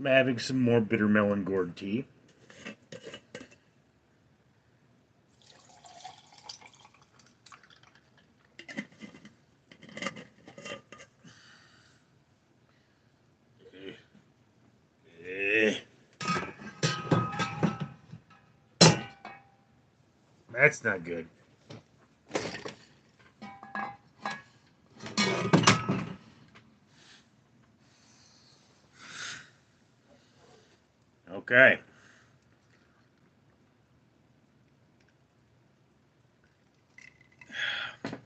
I'm having some more bitter melon gourd tea. That's not good. Okay. I've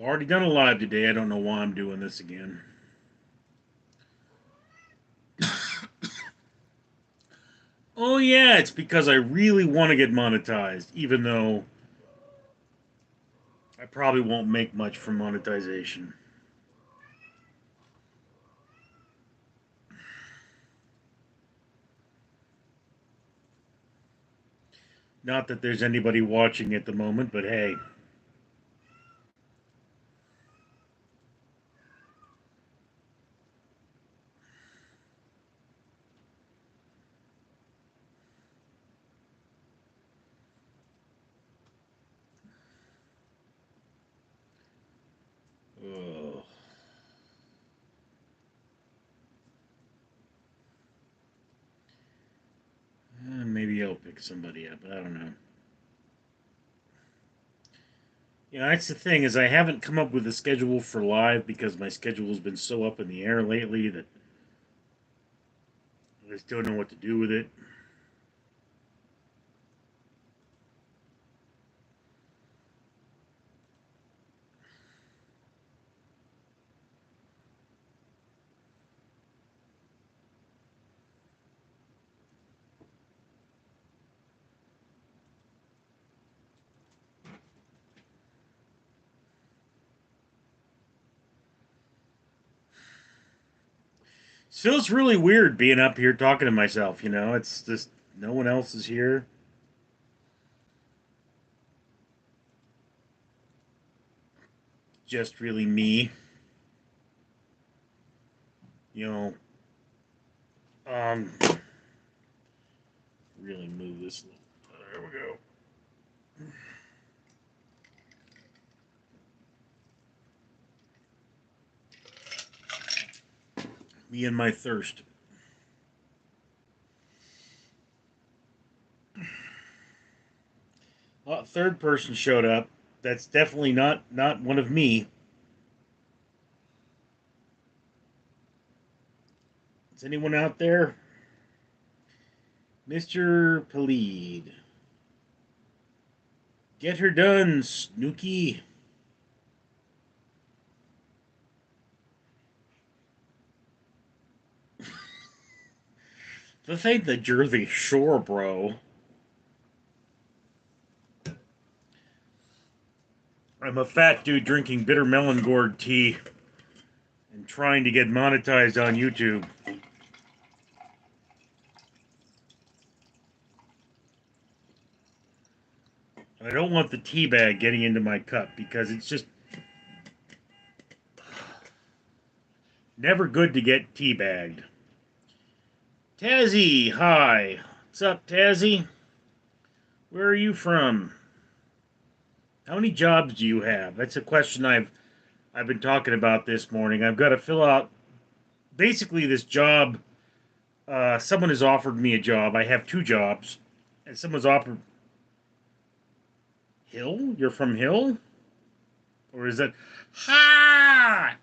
already done a live today. I don't know why I'm doing this again. Oh, yeah, it's because I really want to get monetized, even though I probably won't make much from monetization. Not that there's anybody watching at the moment, but hey. Oh. Maybe I'll pick somebody up. I don't know. You know, that's the thing is I haven't come up with a schedule for live because my schedule has been so up in the air lately that I just don't know what to do with it. Still, it's really weird being up here talking to myself. You know, it's just no one else is here. Just really me. You know, um, really move this. There we go. Me and my thirst. Well, third person showed up. That's definitely not one of me. Is anyone out there? Mr. Plead. Get her done, Snooky. This ain't the Jersey Shore, bro. I'm a fat dude drinking bitter melon gourd tea and trying to get monetized on YouTube. I don't want the tea bag getting into my cup because it's just never good to get tea bagged. Tazzy, hi. What's up, Tazzy? Where are you from? How many jobs do you have? That's a question I've been talking about this morning. I've got to fill out basically this job. Someone has offered me a job. I have two jobs, and someone's offered. Hill? You're from Hill, or is that ha?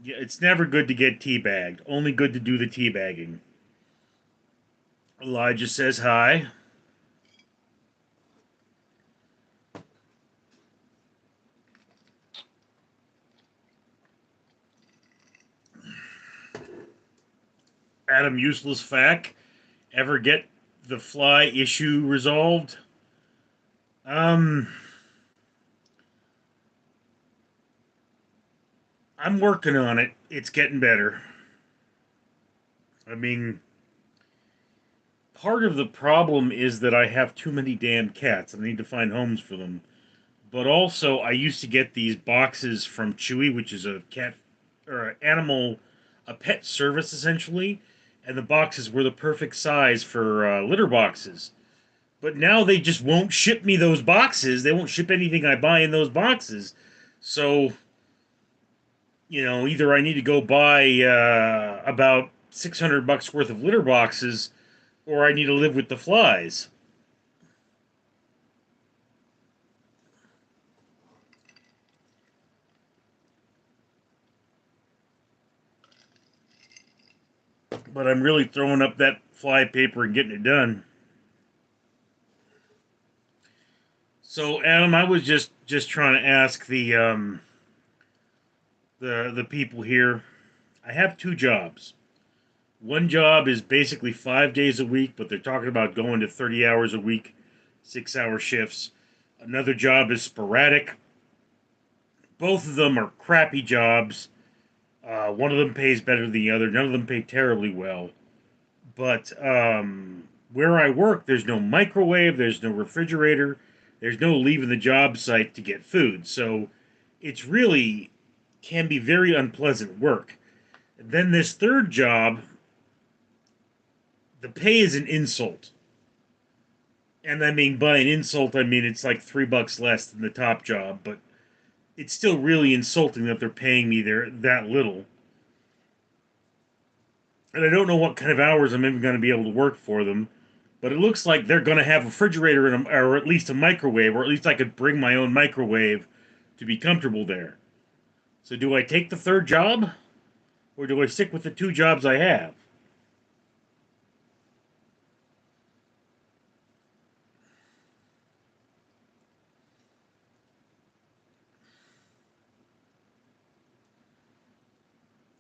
Yeah, it's never good to get teabagged. Only good to do the teabagging. Elijah says hi. Adam Useless Fact. Ever get the fly issue resolved? Um, I'm working on it. It's getting better. I mean, part of the problem is that I have too many damn cats. I need to find homes for them. But also, I used to get these boxes from Chewy, which is a cat or an animal, a pet service essentially, and the boxes were the perfect size for litter boxes. But now they just won't ship me those boxes. They won't ship anything I buy in those boxes. So, either I need to go buy about $600 worth of litter boxes, or I need to live with the flies. But I'm really throwing up that fly paper and getting it done. So, Adam, I was just trying to ask the people here. I have two jobs. One job is basically 5 days a week, but they're talking about going to 30 hours a week, 6 hour shifts. Another job is sporadic. Both of them are crappy jobs. One of them pays better than the other. None of them pay terribly well. But where I work, there's no microwave, there's no refrigerator, there's no leaving the job site to get food. So it's really can be very unpleasant work. And then this third job, the pay is an insult. And I mean, by an insult, I mean it's like $3 less than the top job, but it's still really insulting that they're paying me there that little. And I don't know what kind of hours I'm even going to be able to work for them. But it looks like they're going to have a refrigerator or at least a microwave, or at least I could bring my own microwave to be comfortable there. So do I take the third job, or do I stick with the two jobs I have?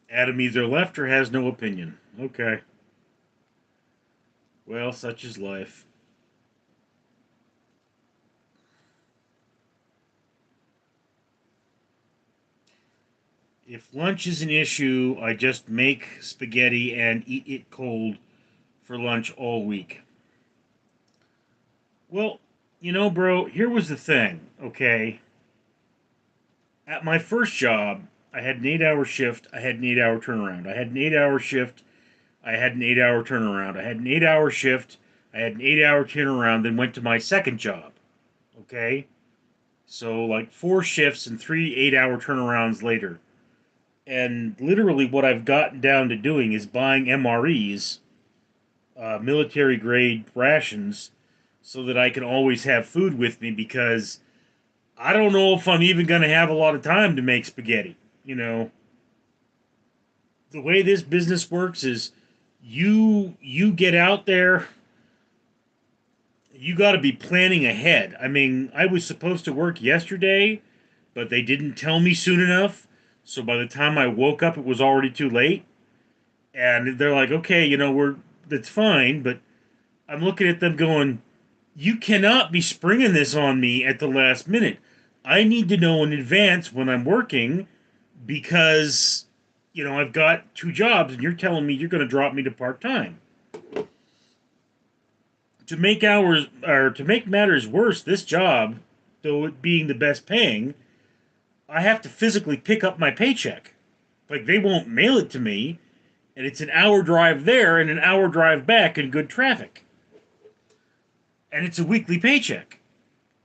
Adam either left or has no opinion. Okay. Well, such is life. If lunch is an issue, I just make spaghetti and eat it cold for lunch all week. Well, bro, here was the thing, okay? At my first job, I had an 8 hour shift, I had an 8 hour turnaround. I had an 8 hour shift, I had an 8 hour turnaround. I had an 8 hour shift, I had an 8 hour turnaround, then went to my second job, okay? So, like 4 shifts and 3 8 hour turnarounds later. And literally, what I've gotten down to doing is buying MREs, military grade rations, so that I can always have food with me because I don't know if I'm even going to have a lot of time to make spaghetti. You know, the way this business works is you get out there, you got to be planning ahead. I mean, I was supposed to work yesterday, but they didn't tell me soon enough. So by the time I woke up, it was already too late. And they're like, okay, that's fine, but I'm looking at them going, you cannot be springing this on me at the last minute. I need to know in advance when I'm working because, I've got two jobs and you're telling me you're going to drop me to part time. To make matters worse, this job, though it being the best paying, I have to physically pick up my paycheck. Like they won't mail it to me, and it's an hour drive there and an hour drive back in good traffic. And it's a weekly paycheck.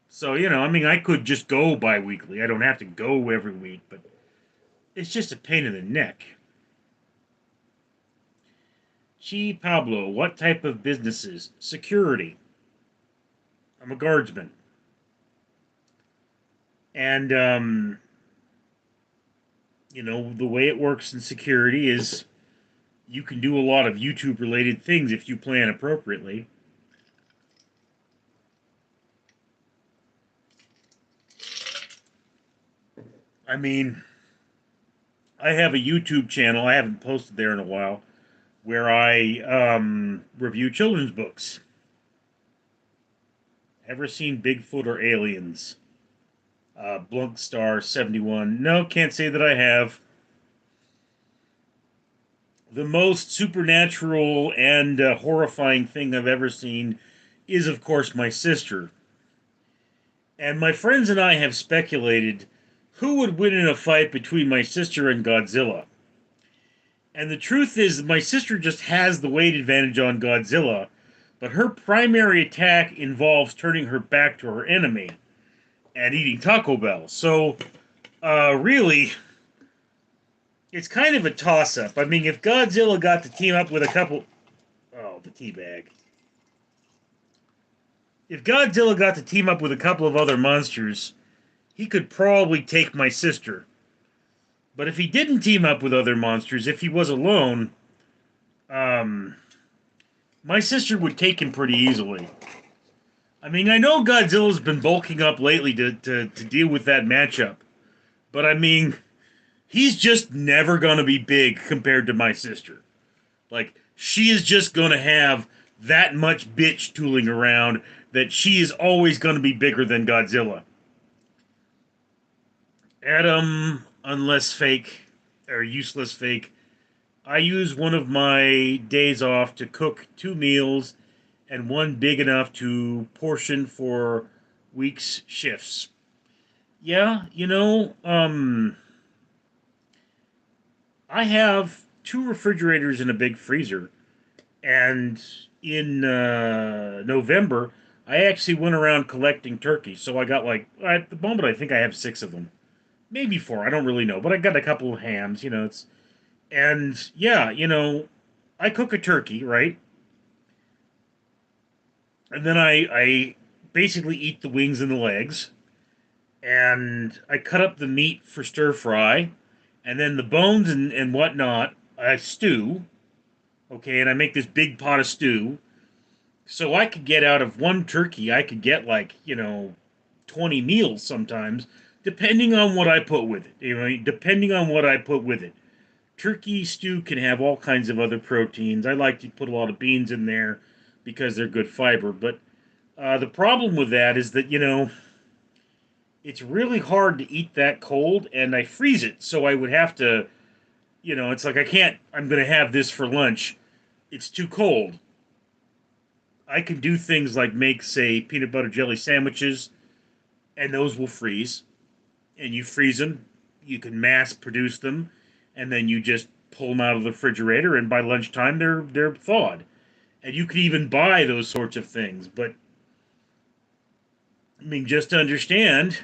So, I mean, I could just go bi weekly. I don't have to go every week, but it's just a pain in the neck. Gee, Pablo, what type of businesses? Security. I'm a guardsman. And, the way it works in security is you can do a lot of YouTube related things if you plan appropriately. I mean, I have a YouTube channel. I haven't posted there in a while, where I review children's books. Ever seen Bigfoot or Aliens? Blunkstar 71. No, can't say that I have. The most supernatural and horrifying thing I've ever seen is, of course, my sister. And my friends and I have speculated who would win in a fight between my sister and Godzilla. And the truth is, my sister just has the weight advantage on Godzilla, but her primary attack involves turning her back to her enemy and eating Taco Bell. So, really, it's kind of a toss up. I mean, if Godzilla got to team up with a couple. Oh, the tea bag. If Godzilla got to team up with a couple of other monsters, he could probably take my sister. But if he didn't team up with other monsters, if he was alone, um, my sister would take him pretty easily. I mean, I know Godzilla's been bulking up lately to deal with that matchup, but I mean, he's just never going to be big compared to my sister. Like, she is just going to have that much bitch tooling around that she is always going to be bigger than Godzilla. Adam, unless fake, or useless fake, I use one of my days off to cook 2 meals and one big enough to portion for week's shifts. Yeah, I have 2 refrigerators and a big freezer. And in November, I actually went around collecting turkeys. So I got like, at the moment, I think I have 6 of them. Maybe 4, I don't really know. But I got a couple of hams, it's. And yeah, I cook a turkey, right? And then I basically eat the wings and the legs. And I cut up the meat for stir fry. And then the bones and whatnot, I stew. Okay, and I make this big pot of stew. So I could get out of one turkey, I could get like, 20 meals sometimes, depending on what I put with it. Depending on what I put with it. Turkey stew can have all kinds of other proteins. I like to put a lot of beans in there because they're good fiber. But the problem with that is that, it's really hard to eat that cold, and I freeze it. So I would have to, it's like I can't, I'm going to have this for lunch. It's too cold. I can do things like make, say, peanut butter jelly sandwiches, and those will freeze. And you freeze them, you can mass produce them, and then you just pull them out of the refrigerator, and by lunchtime they're thawed. And you could even buy those sorts of things. But I mean, just to understand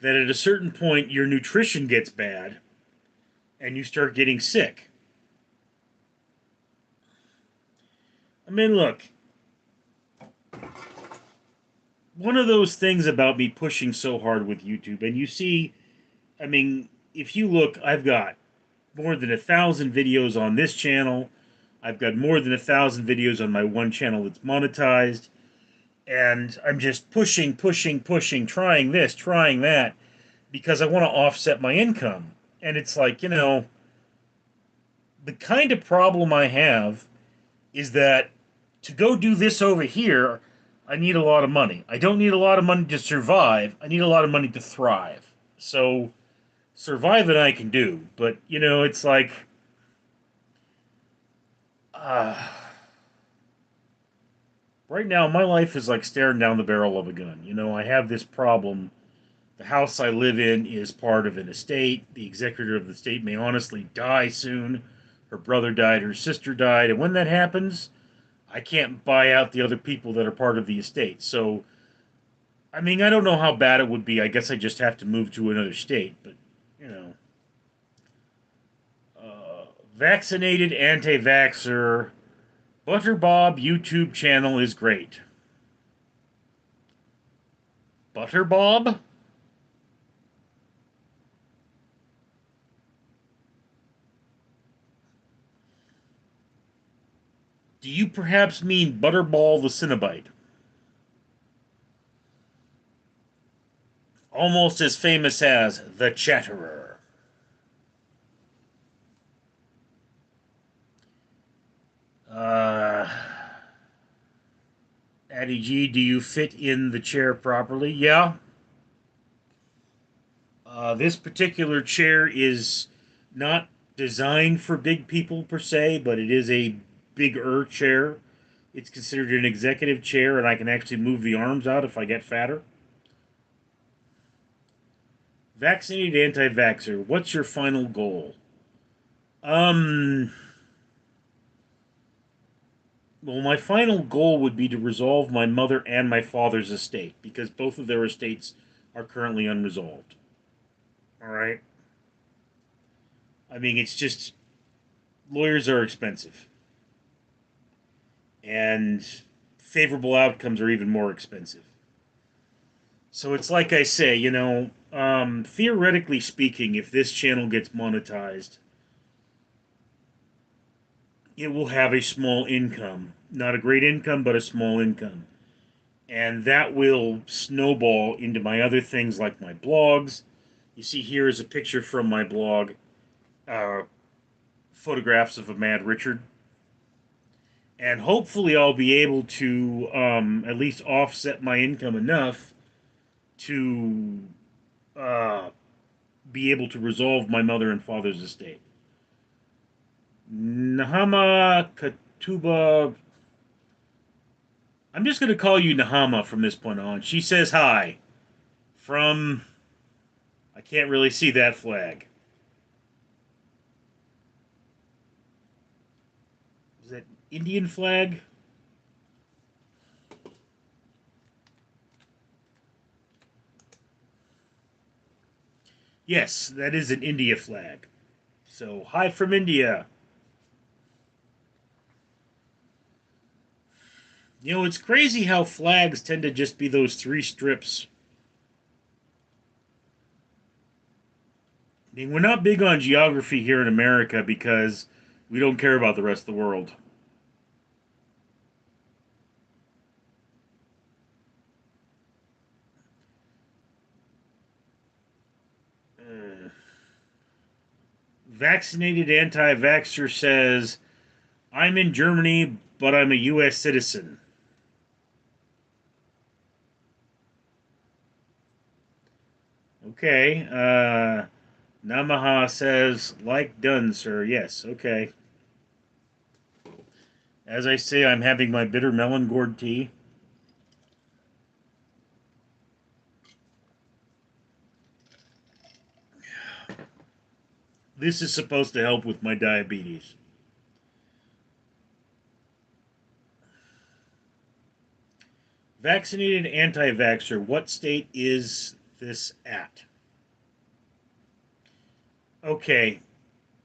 that at a certain point your nutrition gets bad, and you start getting sick. I mean, look, one of those things about me pushing so hard with YouTube, and you see, I mean, if you look, I've got more than 1,000 videos on this channel. I've got more than 1,000 videos on my one channel that's monetized. And I'm just pushing, pushing, pushing, trying this, trying that, because I want to offset my income. And it's like, the kind of problem I have is that to go do this over here, I need a lot of money. I don't need a lot of money to survive. I need a lot of money to thrive. So surviving I can do, but it's like, uh, right now my life is like staring down the barrel of a gun. I have this problem. The house I live in is part of an estate. The executor of the estate may honestly die soon. Her brother died, her sister died, and when that happens, I can't buy out the other people that are part of the estate. So, I mean, I don't know how bad it would be. I guess I just have to move to another state, but you know. Vaccinated anti-vaxxer. Butterbob YouTube channel is great. Butterbob? Do you perhaps mean Butterball the Cinnabite? Almost as famous as the Chatterer. Uh, Addie G, do you fit in the chair properly? Yeah. This particular chair is not designed for big people per se, but it is a bigger chair. It's considered an executive chair, and I can actually move the arms out if I get fatter. Vaccinated anti-vaxxer, what's your final goal? Um, well, my final goal would be to resolve my mother and my father's estate because both of their estates are currently unresolved. All right. I mean, it's just lawyers are expensive, and favorable outcomes are even more expensive. So it's like I say, theoretically speaking, if this channel gets monetized, it will have a small income. Not a great income, but a small income. And that will snowball into my other things like my blogs. You see here is a picture from my blog, uh, photographs of a Mad Richard. And hopefully I'll be able to at least offset my income enough to uh, be able to resolve my mother and father's estate. Nahama Katuba. I'm just going to call you Nahama from this point on. She says hi from. I can't really see that flag. Is that Indian flag? Yes, that is an India flag. So, hi from India. It's crazy how flags tend to just be those three strips. I mean, we're not big on geography here in America because we don't care about the rest of the world. Uh, Vaccinated anti vaxxer says, I'm in Germany, but I'm a U.S. citizen. Okay. Namaha says, like done, sir. Yes, okay. As I say, I'm having my bitter melon gourd tea. This is supposed to help with my diabetes. Vaccinated anti vaxxer, what state is this at? Okay.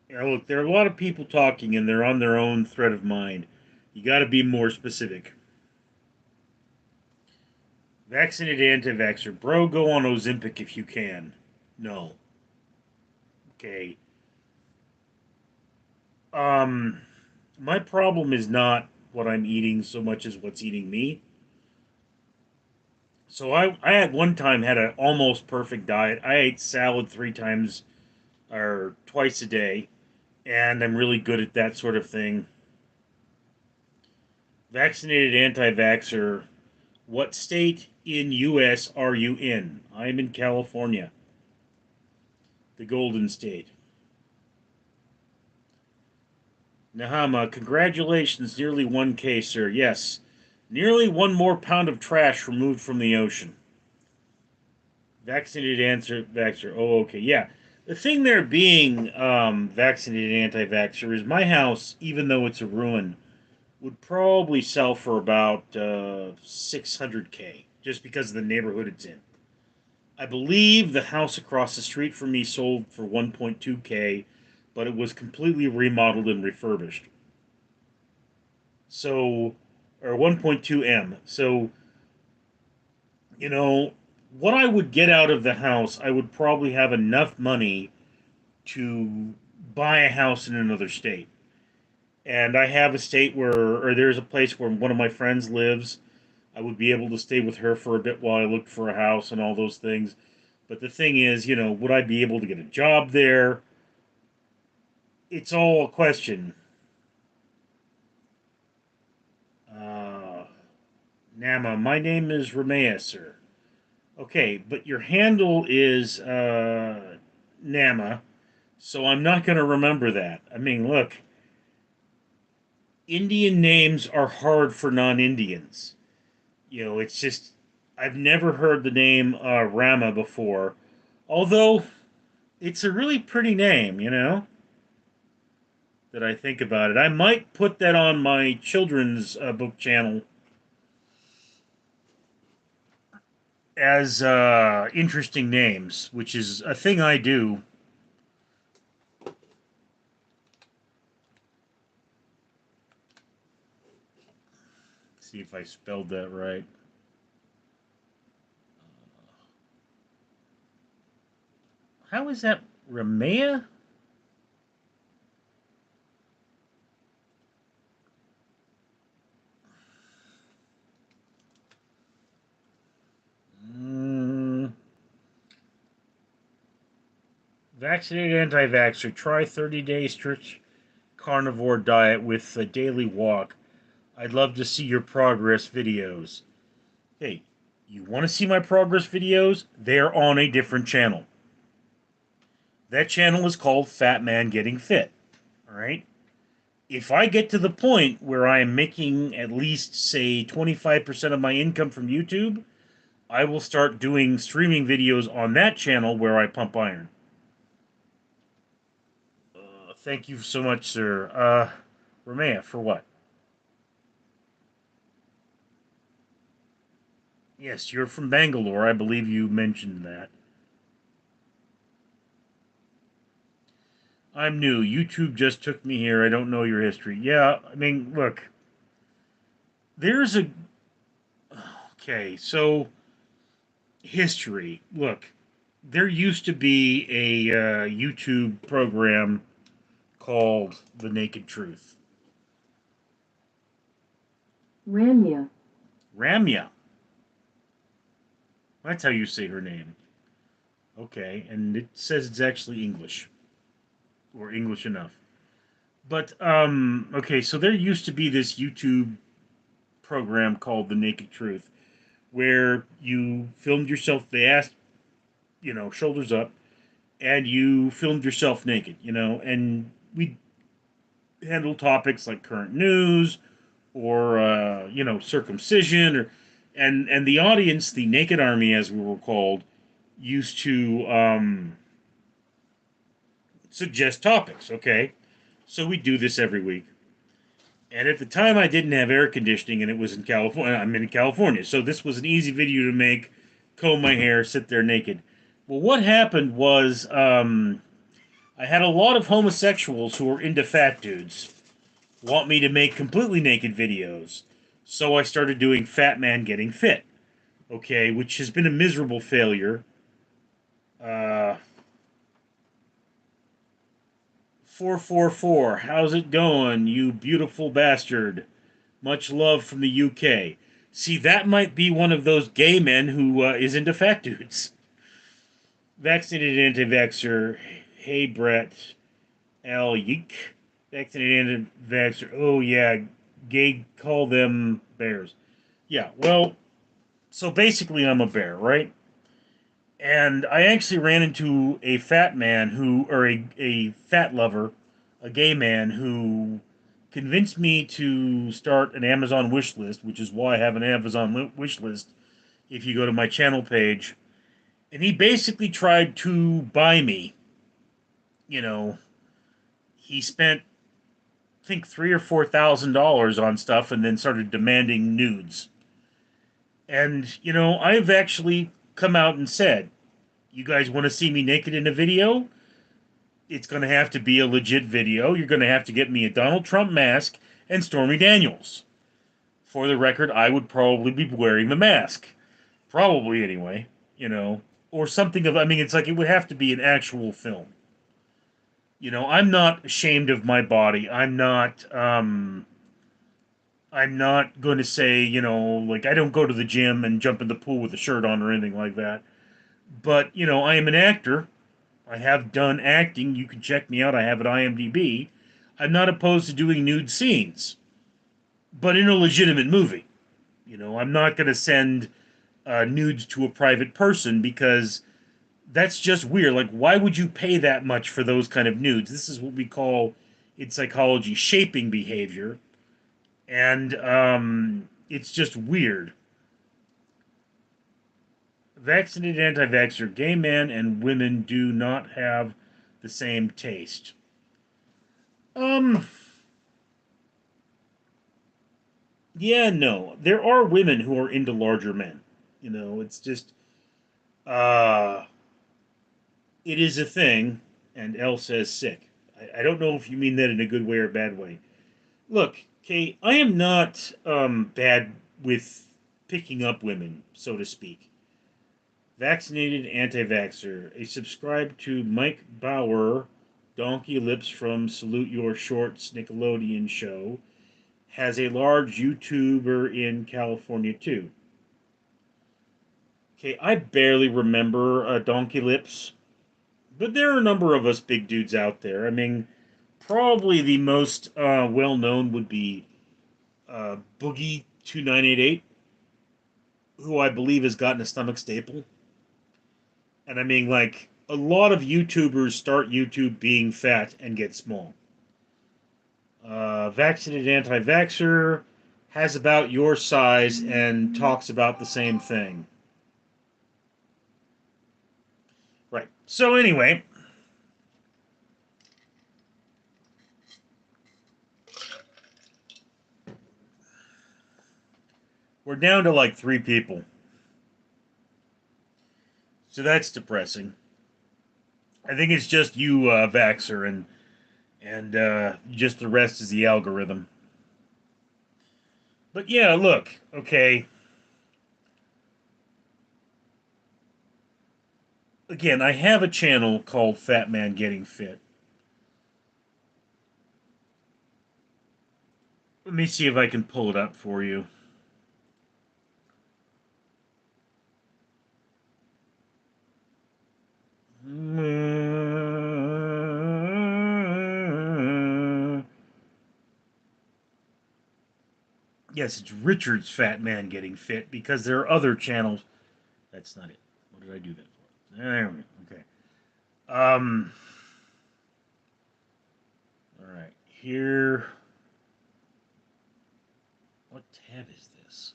Now, look, there are a lot of people talking and they're on their own thread of mind. You got to be more specific. Vaccinated anti vaxxer, bro, go on Ozempic if you can. No. Okay. Um, my problem is not what I'm eating so much as what's eating me. So I had one time had an almost perfect diet. I ate salad 3 times or twice a day, and I'm really good at that sort of thing. Vaccinated anti-vaxxer, what state in U.S. are you in? I'm in California, the Golden State. Nahama, congratulations, nearly 1K, sir. Yes, nearly one more pound of trash removed from the ocean. Vaccinated anti-vaxxer. Oh, okay, yeah. The thing there being vaccinated anti-vaxxer is my house, even though it's a ruin, would probably sell for about 600K just because of the neighborhood it's in. I believe the house across the street from me sold for 1.2K, but it was completely remodeled and refurbished. So, or 1.2M. So, you know, what I would get out of the house, I would probably have enough money to buy a house in another state. And I have a state where, or there's a place where one of my friends lives. I would be able to stay with her for a bit while I looked for a house and all those things. But the thing is, would I be able to get a job there? It's all a question. Uh, Nama, my name is Ramea, sir. Okay, but your handle is Nama. So I'm not going to remember that. I mean, look, Indian names are hard for non-Indians. It's just I've never heard the name Rama before, although it's a really pretty name. That I think about it. I might put that on my children's book channel as interesting names, which is a thing I do. See if I spelled that right. How is that Ramea? Mm, vaccinated anti-vaxxer. Try 30-day strict carnivore diet with a daily walk. I'd love to see your progress videos. Hey, you want to see my progress videos? They're on a different channel. That channel is called Fat Man Getting Fit. All right? If I get to the point where I am making at least, say, 25% of my income from YouTube, I will start doing streaming videos on that channel where I pump iron. Thank you so much, sir. Ramea, for what? Yes, you're from Bangalore. I believe you mentioned that. I'm new. YouTube just took me here. I don't know your history. Yeah, I mean, look, there's a. Okay, so history. Look, there used to be a YouTube program called The Naked Truth. Ramya. Ramya. That's how you say her name. Okay, and it says it's actually English or English enough. But okay, so there used to be this YouTube program called The Naked Truth where you filmed yourself. They asked, shoulders up, and you filmed yourself naked, and we handle topics like current news or circumcision or and the audience, the naked army as we were called, used to suggest topics. Okay, so we do this every week. And at the time, I didn't have air conditioning, and it was in California. I'm in California, so this was an easy video to make. Comb my hair, sit there naked. Well, what happened was I had a lot of homosexuals who were into fat dudes want me to make completely naked videos. So I started doing Fat Man Getting Fit, okay, which has been a miserable failure. Uh, 444, how's it going, you beautiful bastard? Much love from the UK. See, that might be one of those gay men who is into fat dudes. Vaccinated anti-vaxxer. Hey, Brett. Al Yeek. Vaccinated anti-vaxxer. Oh, yeah. Gay, call them bears. Yeah, well, so basically I'm a bear, right? And I actually ran into a fat man or a fat lover, a gay man who convinced me to start an Amazon wish list, which is why I have an Amazon wish list if you go to my channel page. And he basically tried to buy me. You know, he spent, I think, $3,000 or $4,000 on stuff and then started demanding nudes. And, I've actually come out and said, you guys want to see me naked in a video? It's going to have to be a legit video. You're going to have to get me a Donald Trump mask and Stormy Daniels. For the record, I would probably be wearing the mask. Probably anyway, or something of, I mean, it's like it would have to be an actual film. I'm not ashamed of my body. I'm not going to say, like I don't go to the gym and jump in the pool with a shirt on or anything like that. But, I am an actor. I have done acting. You can check me out. I have at IMDb. I'm not opposed to doing nude scenes, but in a legitimate movie. I'm not going to send nudes to a private person because That's just weird. Like, why would you pay that much for those kind of nudes? This is what we call in psychology shaping behavior, and it's just weird. Vaccinated anti-vaxxer, gay men and women do not have the same taste. Um, yeah, no. There are women who are into larger men. It's just uh it is a thing, and L says sick. I don't know if you mean that in a good way or a bad way. Look, Kay, I am not bad with picking up women, so to speak. Vaccinated anti-vaxxer. A subscribe to Mike Bauer, Donkey Lips from Salute Your Shorts Nickelodeon show, has a large YouTuber in California too. Okay, I barely remember Donkey Lips, but there are a number of us big dudes out there. I mean, probably the most well known would be Boogie 2988, who I believe has gotten a stomach staple. And I mean, like, a lot of YouTubers start YouTube being fat and get small. Vaccinated anti vaxxer has about your size and talks about the same thing. Right. So, anyway, we're down to like 3 people. So that's depressing. I think it's just you, Vaxer, and just the rest is the algorithm. But yeah, look, okay. Again, I have a channel called Fat Man Getting Fit. Let me see if I can pull it up for you. Yes, it's Richard's Fat Man Getting Fit because there are other channels. That's not it. What did I do that for? There we go. Okay. Um. All right. Here. What tab is this?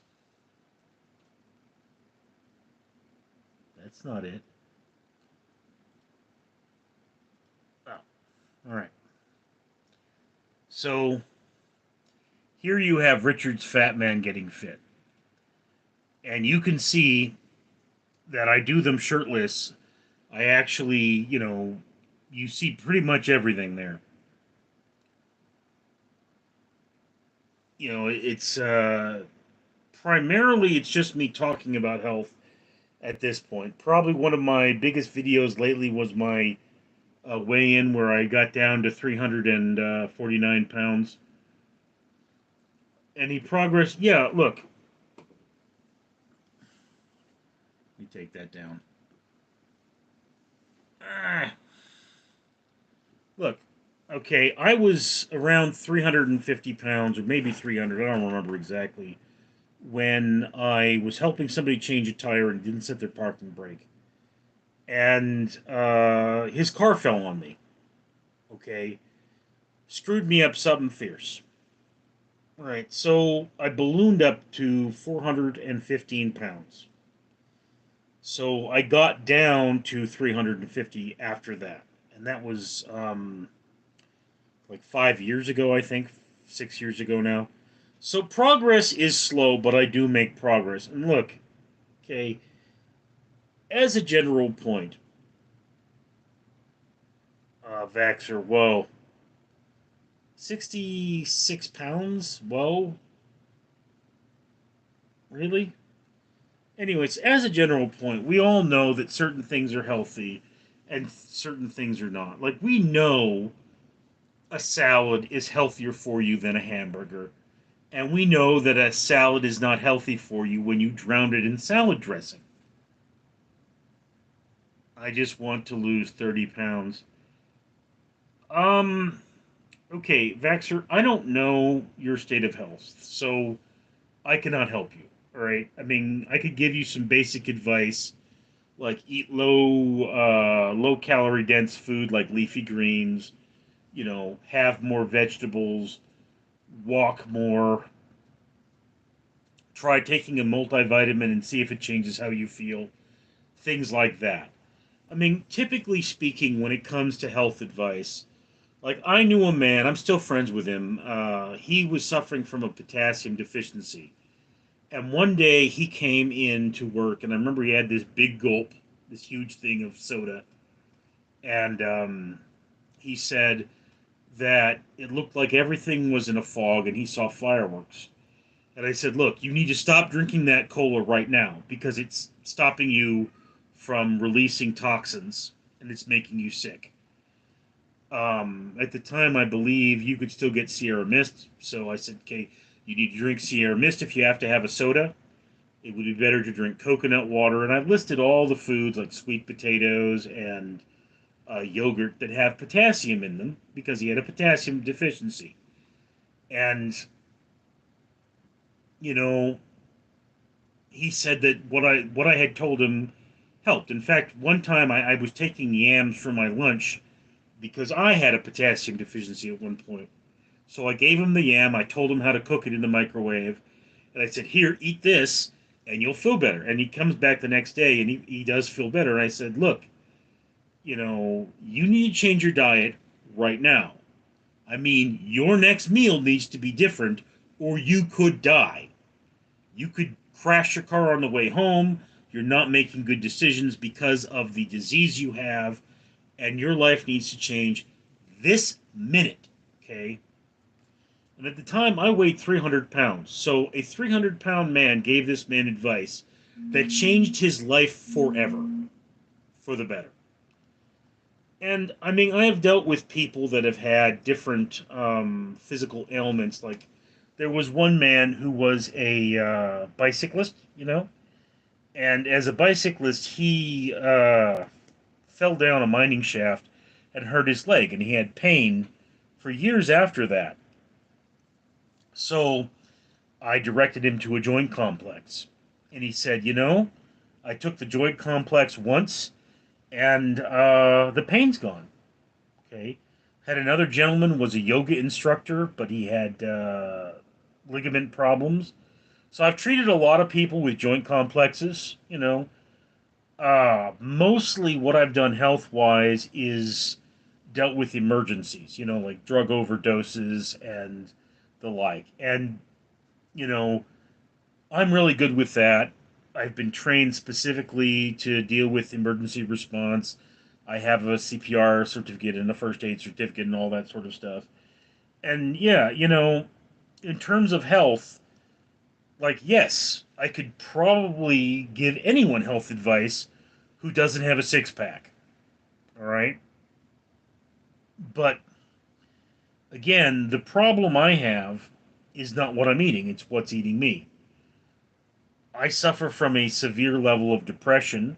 That's not it. Oh. All right. So here you have Richard's Fat Man Getting Fit, and you can see that I do them shirtless. I actually, you see pretty much everything there. It's primarily it's just me talking about health at this point. Probably one of my biggest videos lately was my weigh-in where I got down to 349 pounds. Any progress? Yeah, look. Let me take that down. Ah, look. Okay, I was around 350 pounds, or maybe 300. I don't remember exactly. When I was helping somebody change a tire and didn't set their parking brake, and his car fell on me. Okay, screwed me up something fierce. All right, so I ballooned up to 415 pounds. So I got down to 350 after that, and that was like 5 years ago, I think, 6 years ago now. So progress is slow, but I do make progress. And look, okay, as a general point, Vaxer, whoa, 66 pounds, whoa, really? Anyways, as a general point, we all know that certain things are healthy and certain things are not. Like, we know a salad is healthier for you than a hamburger. And we know that a salad is not healthy for you when you drown it in salad dressing. I just want to lose 30 pounds. Um, okay, Vaxer, I don't know your state of health, so I cannot help you. All right. I mean, I could give you some basic advice, like eat low calorie dense food like leafy greens, have more vegetables, walk more, try taking a multivitamin and see if it changes how you feel, things like that. I mean, typically speaking, when it comes to health advice, like I knew a man, I'm still friends with him. He was suffering from a potassium deficiency. And one day he came in to work, and I remember he had this big gulp, this huge thing of soda. And he said that it looked like everything was in a fog and he saw fireworks. And I said, look, you need to stop drinking that cola right now because it's stopping you from releasing toxins and it's making you sick. At the time, I believe you could still get Sierra Mist. So I said, okay, you need to drink Sierra Mist if you have to have a soda. It would be better to drink coconut water. And I've listed all the foods like sweet potatoes and yogurt that have potassium in them because he had a potassium deficiency. And, you know, he said that what I had told him helped. In fact, one time I was taking yams for my lunch because I had a potassium deficiency at one point. So I gave him the yam. I told him how to cook it in the microwave, and I said, "Here, eat this, and you'll feel better." And he comes back the next day, and he does feel better. And I said, "Look, you need to change your diet right now. I mean, your next meal needs to be different, or you could die. You could crash your car on the way home. You're not making good decisions because of the disease you have, and your life needs to change this minute." Okay? And at the time, I weighed 300 pounds. So a 300-pound man gave this man advice that changed his life forever for the better. And I mean, I have dealt with people that have had different physical ailments. Like, there was one man who was a bicyclist, and as a bicyclist, he fell down a mining shaft and hurt his leg, and he had pain for years after that. So I directed him to a joint complex, and he said, I took the joint complex once, and the pain's gone. Okay. Had another gentleman was a yoga instructor, but he had ligament problems. So I've treated a lot of people with joint complexes. Mostly what I've done health wise is dealt with emergencies. Like drug overdoses and the like. And you know, I'm really good with that. I've been trained specifically to deal with emergency response. I have a CPR certificate and a first aid certificate and all that sort of stuff. And yeah, in terms of health, like, yes, I could probably give anyone health advice who doesn't have a six pack. All right. But again, the problem I have is not what I'm eating, it's what's eating me. I suffer from a severe level of depression.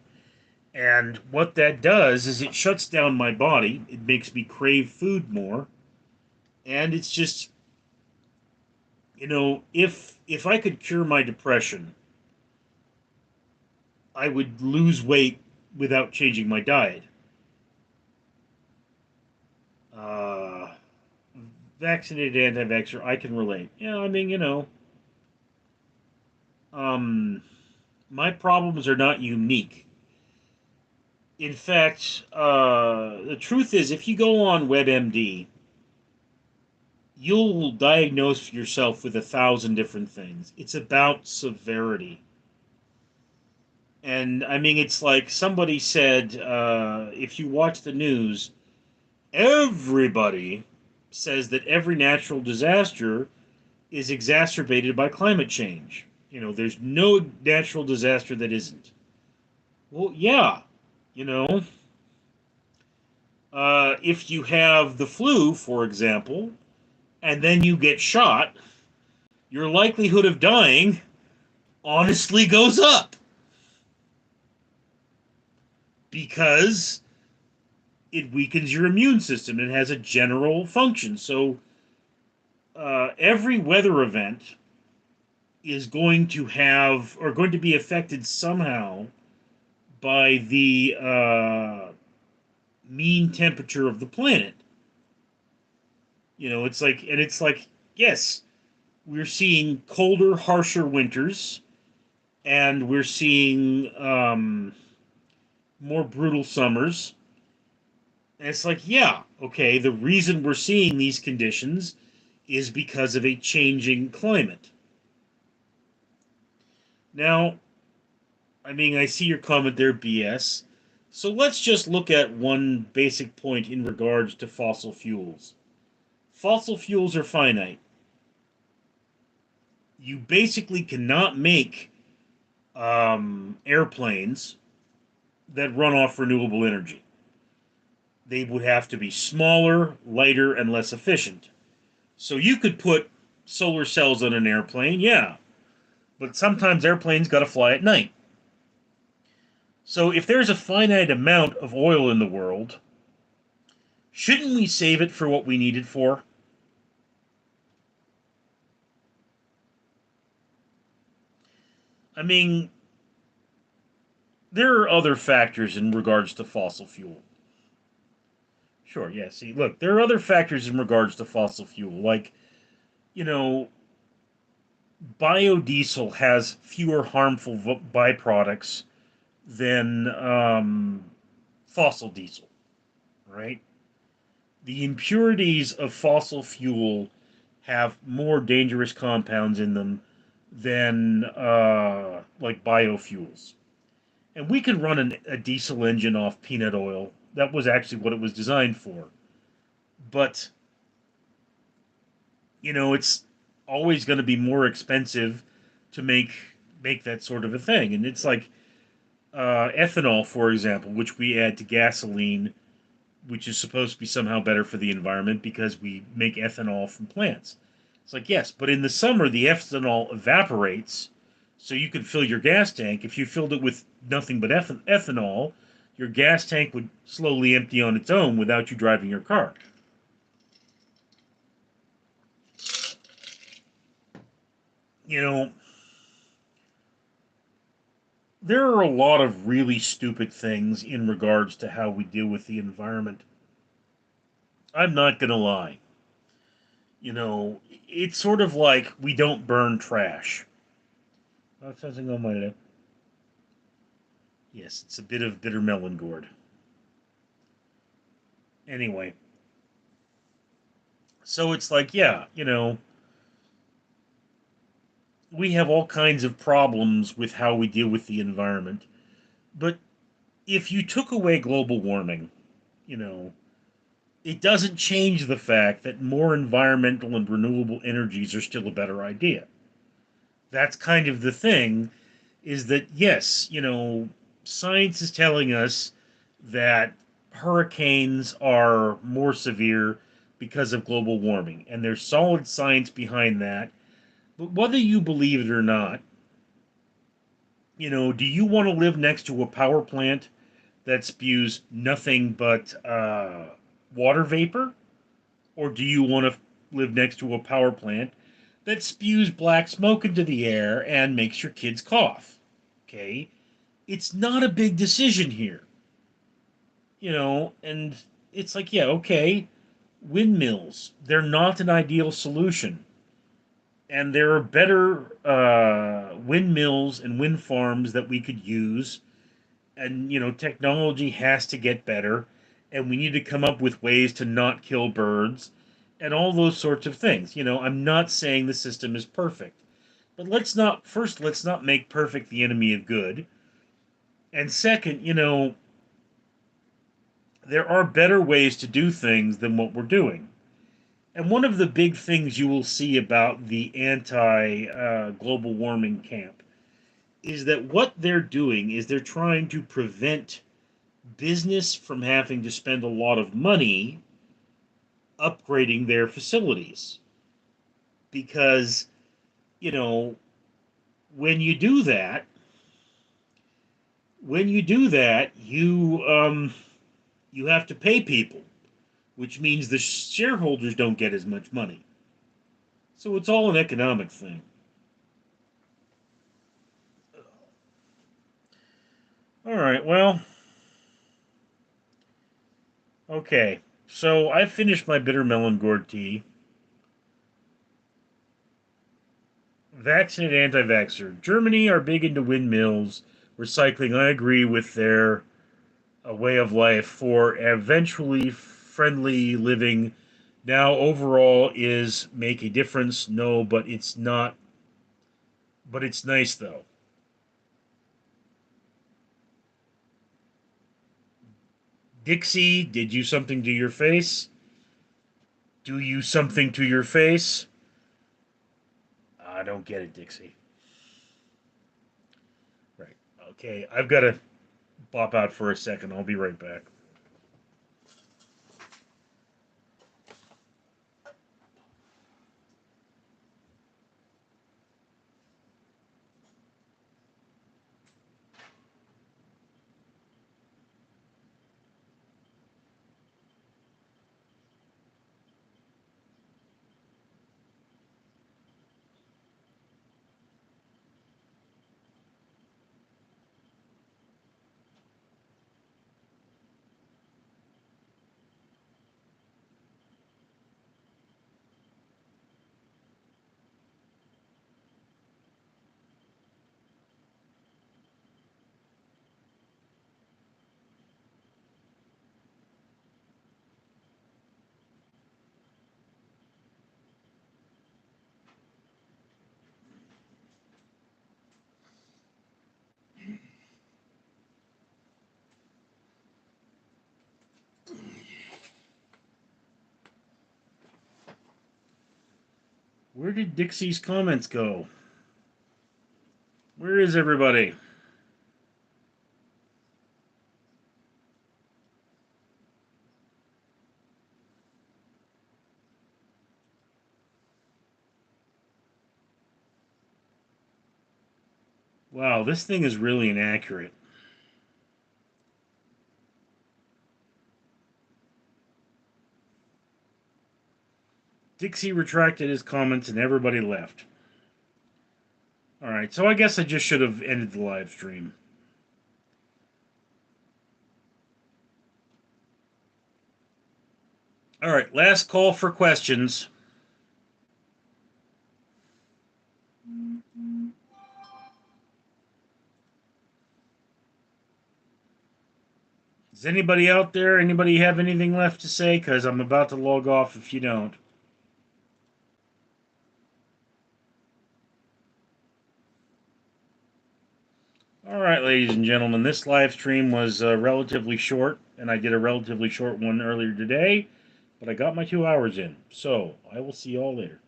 And what that does is it shuts down my body. It makes me crave food more. And it's just, if I could cure my depression, I would lose weight without changing my diet. Uh, Vaccinated anti-vaxxer, I can relate. Yeah, I mean, um, my problems are not unique. In fact, the truth is, if you go on WebMD, you'll diagnose yourself with 1,000 different things. It's about severity. And I mean, it's like somebody said, if you watch the news, everybody says that every natural disaster is exacerbated by climate change. There's no natural disaster that isn't. Well, yeah, you know, if you have the flu, for example, and then you get shot, your likelihood of dying honestly goes up because it weakens your immune system. It has a general function. So every weather event is going to have or going to be affected somehow by the mean temperature of the planet. It's like, yes, we're seeing colder, harsher winters, and we're seeing more brutal summers. And it's like, yeah, okay, the reason we're seeing these conditions is because of a changing climate. Now, I mean, I see your comment there, BS. So let's just look at one basic point in regards to fossil fuels. Fossil fuels are finite. You basically cannot make airplanes that run off renewable energy. They would have to be smaller, lighter, and less efficient. So you could put solar cells on an airplane, yeah, but sometimes airplanes got to fly at night. So if there's a finite amount of oil in the world, shouldn't we save it for what we need it for? I mean, there are other factors in regards to fossil fuel. Sure, yeah. See, look, there are other factors in regards to fossil fuel. Like, you know, biodiesel has fewer harmful byproducts than fossil diesel, right? The impurities of fossil fuel have more dangerous compounds in them than like biofuels. And we can run a diesel engine off peanut oil. That was actually what it was designed for. But, it's always going to be more expensive to make that sort of a thing. And it's like ethanol, for example, which we add to gasoline, which is supposed to be somehow better for the environment because we make ethanol from plants. It's like, yes, but in the summer, the ethanol evaporates, so you could fill your gas tank. If you filled it with nothing but ethanol, your gas tank would slowly empty on its own without you driving your car. You know, there are a lot of really stupid things in regards to how we deal with the environment. I'm not going to lie. It's sort of like we don't burn trash. Oh, something on my lip. Yes, it's a bit of bitter melon gourd. Anyway, so it's like, yeah, we have all kinds of problems with how we deal with the environment. But if you took away global warming, you know, it doesn't change the fact that more environmental and renewable energies are still a better idea. That's kind of the thing, is that, yes, science is telling us that hurricanes are more severe because of global warming, and there's solid science behind that. But whether you believe it or not, do you want to live next to a power plant that spews nothing but water vapor? Or do you want to live next to a power plant that spews black smoke into the air and makes your kids cough? Okay? It's not a big decision here. And it's like, yeah, okay, windmills, they're not an ideal solution. And there are better windmills and wind farms that we could use. And, technology has to get better. And we need to come up with ways to not kill birds and all those sorts of things. I'm not saying the system is perfect. But let's not make perfect the enemy of good. And second, there are better ways to do things than what we're doing. And one of the big things you will see about the anti global warming camp is that what they're doing is they're trying to prevent business from having to spend a lot of money upgrading their facilities. Because, you know, when you do that, you have to pay people, which means the shareholders don't get as much money. So it's all an economic thing. All right, well, okay. So I finished my bitter melon gourd tea. Vaccinated anti-vaxxer. Germany are big into windmills, recycling. I agree with their way of life for eventually friendly living. Now, overall, is make a difference? No, but it's not. But it's nice though. Dixie, did you something to your face? Do you something to your face? I don't get it, Dixie. Right. Okay, I've got to bop out for a second. I'll be right back. Where did Dixie's comments go? Where is everybody? Wow, this thing is really inaccurate. Dixie retracted his comments and everybody left. Alright, so I guess I just should have ended the live stream. Alright, last call for questions. Is anybody out there? Anybody have anything left to say? Because I'm about to log off if you don't. All right, ladies and gentlemen, this live stream was relatively short, and I did a relatively short one earlier today, but I got my 2 hours in. So I will see you all later.